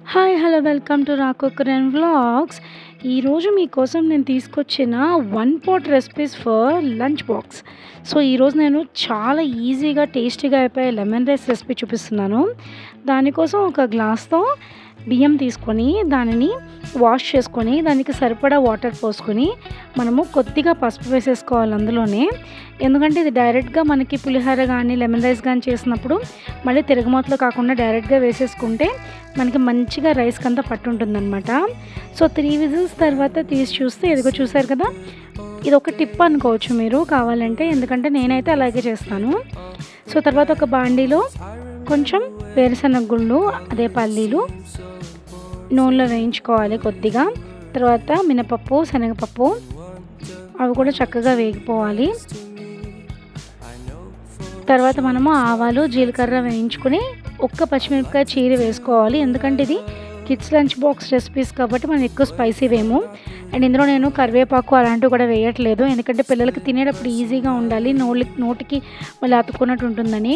Hi! Hello! Welcome to రాకొకరన్ vlogs. ఈరోజు మీకోసం నేను తీసుకొచ్చిన one pot recipes for lunch box. So, ఈరోజు నేను చాలా ఈజీగా, టేస్టీగా అయిపోయే లెమన్ రైస్ రెసిపీ చూపిస్తున్నాను. దానికోసం ఒక గ్లాస్‌తో బియ్యం తీసుకొని, దానిని వాష్ చేసుకొని, దానికి సరిపడా వాటర్ పోసుకొని, మనము కొద్దిగా పసుపు వేసేసుకోవాలి అందులోనే. ఎందుకంటే ఇది డైరెక్ట్‌గా మనకి పులిహోర గానీ, లెమన్ రైస్ గానీ చేసినప్పుడు మళ్ళీ తిరగమాతలో కాకుండా డైరెక్ట్‌గా వేసేసుకుంటే మనకి మంచిగా రైస్‌కంతా పట్టుంటుందనమాట. సో, 3 విజిల్స్ తర్వాత తీసి చూస్తే ఇదిగో చూసారు కదా! ఇదొక టిప్ అనుకోవచ్చు మీరు కావాలంటే. ఎందుకంటే నేనైతే అలాగే చేస్తాను. సో, తర్వాత ఒక బాండీలో కొంచెం వేరుశనగ గుళ్ళు, అదే పల్లీలు నూనెలో వేయించుకోవాలి కొద్దిగా. తర్వాత మినపప్పు, శనగపప్పు అవి కూడా చక్కగా వేగిపోవాలి. తర్వాత మనము ఆవాలు, జీలకర్ర వేయించుకొని ఒక్క పచ్చిమిరపకాయ చీరి వేసుకోవాలి. ఎందుకంటే ఇది కిడ్స్ లంచ్ బాక్స్ రెసిపీస్ కాబట్టి మనం ఎక్కువ స్పైసీ వేయము. అండ్ ఇందులో నేను కరివేపాకు అలాంటివి కూడా వేయట్లేదు. ఎందుకంటే పిల్లలకి తినేటప్పుడు ఈజీగా ఉండాలి, నోటికి మళ్ళీ అతుక్కున్నట్టు ఉంటుందని.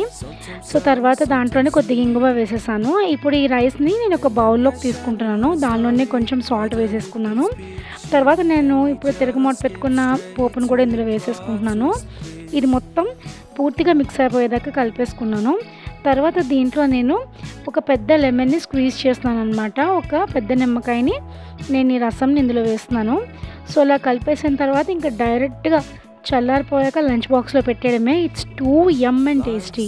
సో, తర్వాత దాంట్లోనే కొద్దిగా ఇంగువ వేసేసాను. ఇప్పుడు ఈ రైస్ని నేను ఒక బౌల్లోకి తీసుకుంటున్నాను. దానిలోనే కొంచెం సాల్ట్ వేసేసుకున్నాను. తర్వాత నేను ఇప్పుడు తిరగమాత పెట్టుకున్న పోపును కూడా ఇందులో వేసేసుకుంటున్నాను. ఇది మొత్తం పూర్తిగా మిక్స్ అయిపోయేదాకా కలిపేసుకున్నాను. తర్వాత దీంట్లో నేను ఒక పెద్ద లెమన్ని స్క్వీజ్ చేస్తున్నాను అనమాట. ఒక పెద్ద నిమ్మకాయని నేను ఈ రసంని ఇందులో వేస్తున్నాను. సో, అలా కలిపేసిన తర్వాత ఇంకా డైరెక్ట్గా చల్లారిపోయాక లంచ్ బాక్స్లో పెట్టేయడమే. It's too yum and tasty.